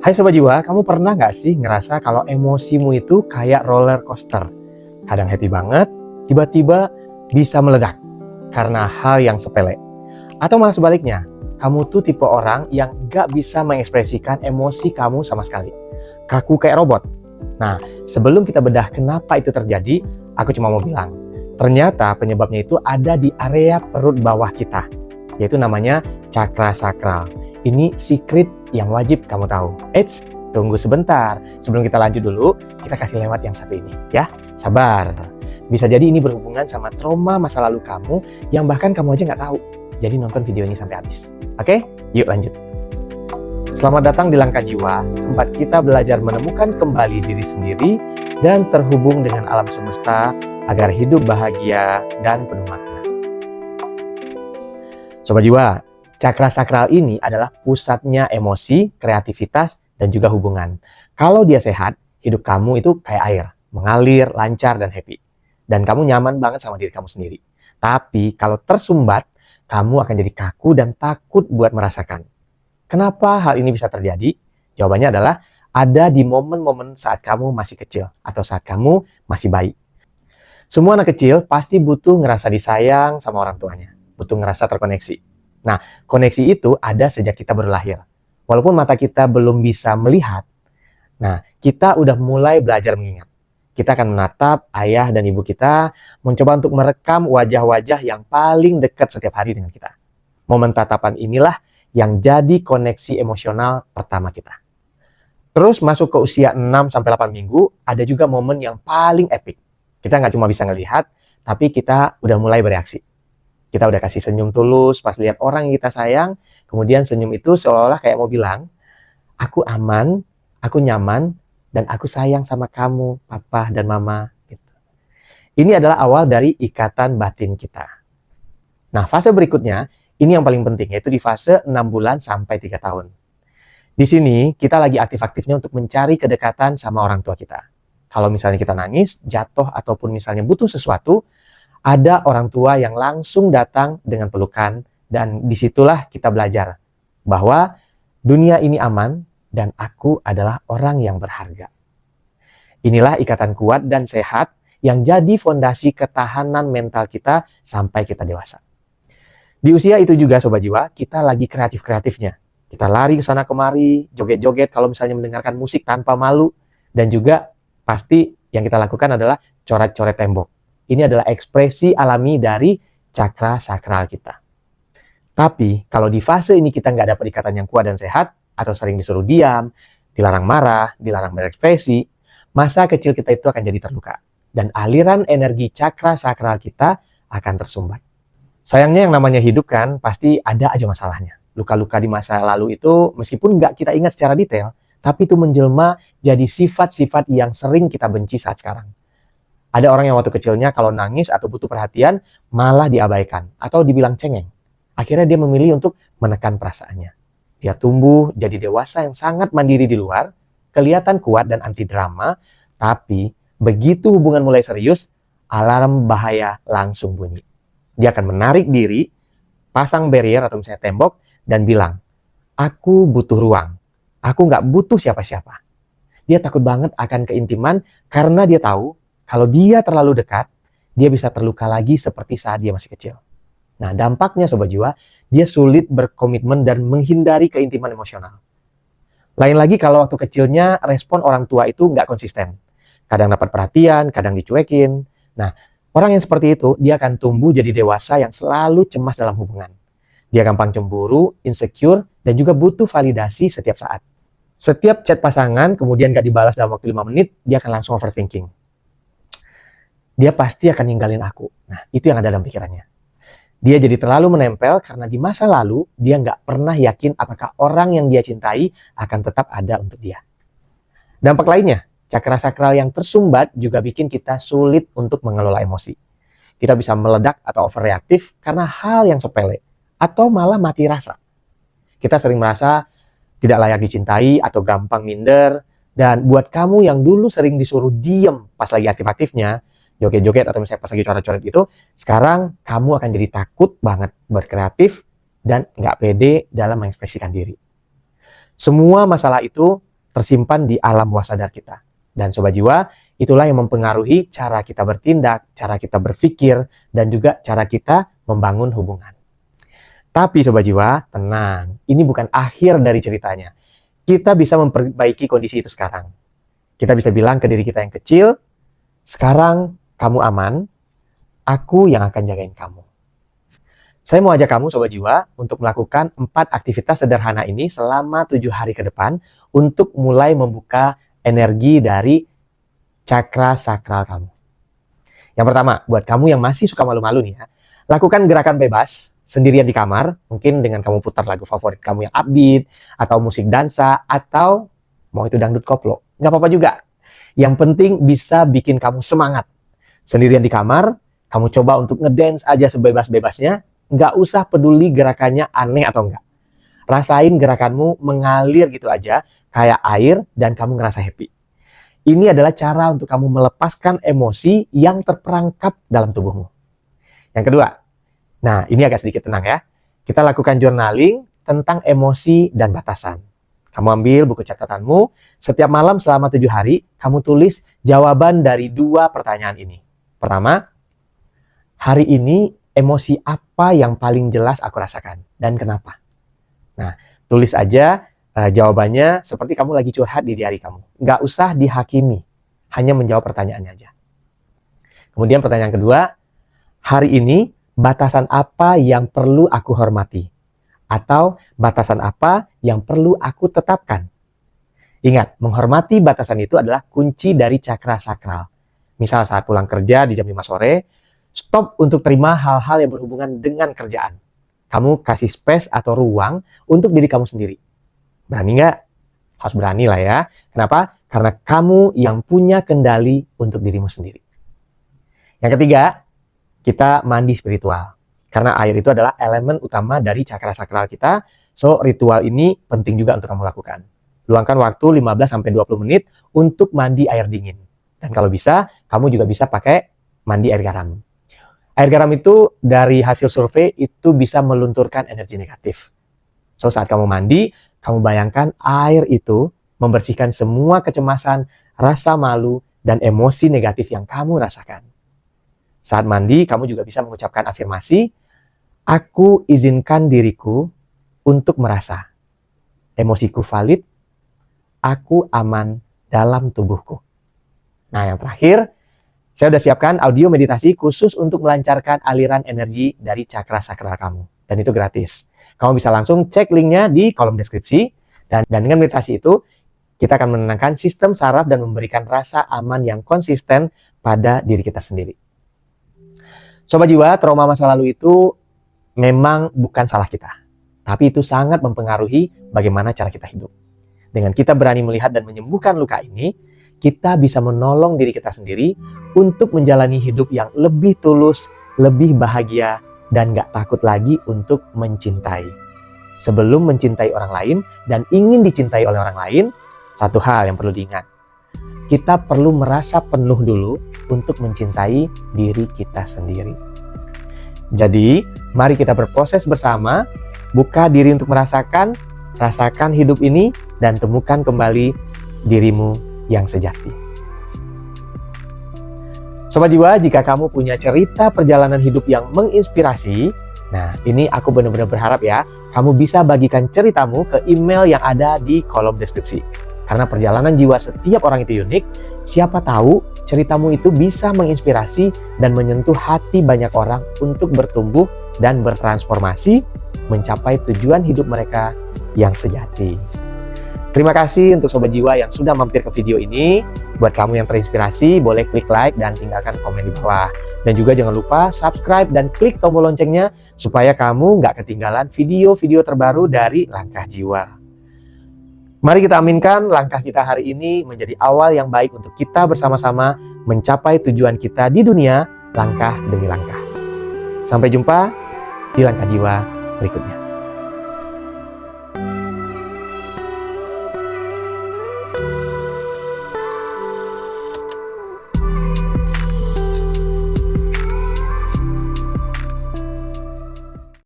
Hai Sobat Jiwa, kamu pernah nggak sih ngerasa kalau emosimu itu kayak roller coaster? Kadang happy banget, tiba-tiba bisa meledak karena hal yang sepele. Atau malah sebaliknya, kamu tuh tipe orang yang nggak bisa mengekspresikan emosi kamu sama sekali. Kaku kayak robot. Nah, sebelum kita bedah kenapa itu terjadi, aku cuma mau bilang, ternyata penyebabnya itu ada di area perut bawah kita, yaitu namanya cakra sakral. Ini secret yang wajib kamu tahu. Eits, tunggu sebentar. Sebelum kita lanjut dulu, kita kasih lewat yang satu ini, ya. Sabar. Bisa jadi ini berhubungan sama trauma masa lalu kamu yang bahkan kamu aja nggak tahu. Jadi nonton video ini sampai habis. Oke? Yuk lanjut. Selamat datang di Langkah Jiwa, tempat kita belajar menemukan kembali diri sendiri dan terhubung dengan alam semesta agar hidup bahagia dan penuh makna. Sobat Jiwa, cakra sakral ini adalah pusatnya emosi, kreativitas, dan juga hubungan. Kalau dia sehat, hidup kamu itu kayak air, mengalir, lancar, dan happy. Dan kamu nyaman banget sama diri kamu sendiri. Tapi kalau tersumbat, kamu akan jadi kaku dan takut buat merasakan. Kenapa hal ini bisa terjadi? Jawabannya adalah ada di momen-momen saat kamu masih kecil atau saat kamu masih bayi. Semua anak kecil pasti butuh ngerasa disayang sama orang tuanya, butuh ngerasa terkoneksi. Nah, koneksi itu ada sejak kita baru lahir. Walaupun mata kita belum bisa melihat, nah kita udah mulai belajar mengingat. Kita akan menatap ayah dan ibu kita, mencoba untuk merekam wajah-wajah yang paling dekat setiap hari dengan kita. Momen tatapan inilah yang jadi koneksi emosional pertama kita. Terus masuk ke usia 6-8 minggu, ada juga momen yang paling epic. Kita nggak cuma bisa ngelihat, tapi kita udah mulai bereaksi. Kita udah kasih senyum tulus pas lihat orang yang kita sayang, kemudian senyum itu seolah-olah kayak mau bilang, aku aman, aku nyaman, dan aku sayang sama kamu, papa dan mama. Gitu. Ini adalah awal dari ikatan batin kita. Nah, fase berikutnya, ini yang paling penting, yaitu di fase 6 bulan sampai 3 tahun. Di sini, kita lagi aktif-aktifnya untuk mencari kedekatan sama orang tua kita. Kalau misalnya kita nangis, jatuh, ataupun misalnya butuh sesuatu, ada orang tua yang langsung datang dengan pelukan, dan disitulah kita belajar bahwa dunia ini aman dan aku adalah orang yang berharga. Inilah ikatan kuat dan sehat yang jadi fondasi ketahanan mental kita sampai kita dewasa. Di usia itu juga Sobat Jiwa, kita lagi kreatif-kreatifnya. Kita lari ke sana kemari, joget-joget kalau misalnya mendengarkan musik tanpa malu, dan juga pasti yang kita lakukan adalah coret-coret tembok. Ini adalah ekspresi alami dari cakra sakral kita. Tapi kalau di fase ini kita nggak dapat ikatan yang kuat dan sehat, atau sering disuruh diam, dilarang marah, dilarang berekspresi, masa kecil kita itu akan jadi terluka. Dan aliran energi cakra sakral kita akan tersumbat. Sayangnya yang namanya hidup kan pasti ada aja masalahnya. Luka-luka di masa lalu itu meskipun nggak kita ingat secara detail, tapi itu menjelma jadi sifat-sifat yang sering kita benci saat sekarang. Ada orang yang waktu kecilnya kalau nangis atau butuh perhatian malah diabaikan atau dibilang cengeng. Akhirnya dia memilih untuk menekan perasaannya. Dia tumbuh jadi dewasa yang sangat mandiri di luar, kelihatan kuat dan anti drama, tapi begitu hubungan mulai serius, alarm bahaya langsung bunyi. Dia akan menarik diri, pasang barrier atau misalnya tembok, dan bilang, aku butuh ruang, aku nggak butuh siapa-siapa. Dia takut banget akan keintiman karena dia tahu kalau dia terlalu dekat, dia bisa terluka lagi seperti saat dia masih kecil. Nah, dampaknya Sobat Jiwa, dia sulit berkomitmen dan menghindari keintiman emosional. Lain lagi kalau waktu kecilnya respon orang tua itu nggak konsisten. Kadang dapat perhatian, kadang dicuekin. Nah, orang yang seperti itu, dia akan tumbuh jadi dewasa yang selalu cemas dalam hubungan. Dia gampang cemburu, insecure, dan juga butuh validasi setiap saat. Setiap chat pasangan, kemudian nggak dibalas dalam waktu 5 menit, dia akan langsung overthinking. Dia pasti akan ninggalin aku. Nah, itu yang ada dalam pikirannya. Dia jadi terlalu menempel karena di masa lalu dia nggak pernah yakin apakah orang yang dia cintai akan tetap ada untuk dia. Dampak lainnya, cakra sakral yang tersumbat juga bikin kita sulit untuk mengelola emosi. Kita bisa meledak atau overreaktif karena hal yang sepele atau malah mati rasa. Kita sering merasa tidak layak dicintai atau gampang minder, dan buat kamu yang dulu sering disuruh diem pas lagi aktif-aktifnya, joget-joget atau misalnya pas lagi coret-coret itu, sekarang kamu akan jadi takut banget berkreatif dan nggak pede dalam mengekspresikan diri. Semua masalah itu tersimpan di alam bawah sadar kita. Dan Sobat Jiwa, itulah yang mempengaruhi cara kita bertindak, cara kita berpikir, dan juga cara kita membangun hubungan. Tapi Sobat Jiwa, tenang, ini bukan akhir dari ceritanya. Kita bisa memperbaiki kondisi itu sekarang. Kita bisa bilang ke diri kita yang kecil, sekarang kamu aman, aku yang akan jagain kamu. Saya mau ajak kamu Sobat Jiwa untuk melakukan 4 aktivitas sederhana ini selama 7 hari ke depan untuk mulai membuka energi dari cakra sakral kamu. Yang pertama, buat kamu yang masih suka malu-malu nih ya, lakukan gerakan bebas sendirian di kamar, mungkin dengan kamu putar lagu favorit kamu yang upbeat, atau musik dansa, atau mau itu dangdut koplo. Nggak apa-apa juga. Yang penting bisa bikin kamu semangat. Sendirian di kamar, kamu coba untuk ngedance aja sebebas-bebasnya, nggak usah peduli gerakannya aneh atau enggak. Rasain gerakanmu mengalir gitu aja, kayak air, dan kamu ngerasa happy. Ini adalah cara untuk kamu melepaskan emosi yang terperangkap dalam tubuhmu. Yang kedua, nah ini agak sedikit tenang ya. Kita lakukan journaling tentang emosi dan batasan. Kamu ambil buku catatanmu, setiap malam selama 7 hari, kamu tulis jawaban dari 2 pertanyaan ini. Pertama, hari ini emosi apa yang paling jelas aku rasakan dan kenapa? Nah, tulis aja jawabannya seperti kamu lagi curhat di diari kamu. Nggak usah dihakimi, hanya menjawab pertanyaannya aja. Kemudian pertanyaan kedua, hari ini batasan apa yang perlu aku hormati? Atau batasan apa yang perlu aku tetapkan? Ingat, menghormati batasan itu adalah kunci dari cakra sakral. Misal saat pulang kerja di jam 5 sore, stop untuk terima hal-hal yang berhubungan dengan kerjaan. Kamu kasih space atau ruang untuk diri kamu sendiri. Berani nggak? Harus berani lah ya. Kenapa? Karena kamu yang punya kendali untuk dirimu sendiri. Yang ketiga, kita mandi spiritual. Karena air itu adalah elemen utama dari cakra sakral kita. So, ritual ini penting juga untuk kamu lakukan. Luangkan waktu 15-20 menit untuk mandi air dingin. Dan kalau bisa, kamu juga bisa pakai mandi air garam. Air garam itu dari hasil survei itu bisa melunturkan energi negatif. So, saat kamu mandi, kamu bayangkan air itu membersihkan semua kecemasan, rasa malu, dan emosi negatif yang kamu rasakan. Saat mandi, kamu juga bisa mengucapkan afirmasi, aku izinkan diriku untuk merasa. Emosiku valid, aku aman dalam tubuhku. Nah, yang terakhir, saya sudah siapkan audio meditasi khusus untuk melancarkan aliran energi dari cakra sakral kamu. Dan itu gratis. Kamu bisa langsung cek linknya di kolom deskripsi. Dan dengan meditasi itu, kita akan menenangkan sistem saraf dan memberikan rasa aman yang konsisten pada diri kita sendiri. Sobat Jiwa, trauma masa lalu itu memang bukan salah kita. Tapi itu sangat mempengaruhi bagaimana cara kita hidup. Dengan kita berani melihat dan menyembuhkan luka ini, kita bisa menolong diri kita sendiri untuk menjalani hidup yang lebih tulus, lebih bahagia, dan gak takut lagi untuk mencintai. Sebelum mencintai orang lain dan ingin dicintai oleh orang lain, satu hal yang perlu diingat. Kita perlu merasa penuh dulu untuk mencintai diri kita sendiri. Jadi, mari kita berproses bersama, buka diri untuk merasakan, rasakan hidup ini, dan temukan kembali dirimu yang sejati. Sobat Jiwa, jika kamu punya cerita perjalanan hidup yang menginspirasi, nah ini aku benar-benar berharap ya, kamu bisa bagikan ceritamu ke email yang ada di kolom deskripsi. Karena perjalanan jiwa setiap orang itu unik, siapa tahu ceritamu itu bisa menginspirasi dan menyentuh hati banyak orang untuk bertumbuh dan bertransformasi, mencapai tujuan hidup mereka yang sejati. Terima kasih untuk Sobat Jiwa yang sudah mampir ke video ini. Buat kamu yang terinspirasi, boleh klik like dan tinggalkan komen di bawah. Dan juga jangan lupa subscribe dan klik tombol loncengnya supaya kamu nggak ketinggalan video-video terbaru dari Langkah Jiwa. Mari kita aminkan langkah kita hari ini menjadi awal yang baik untuk kita bersama-sama mencapai tujuan kita di dunia langkah demi langkah. Sampai jumpa di Langkah Jiwa berikutnya.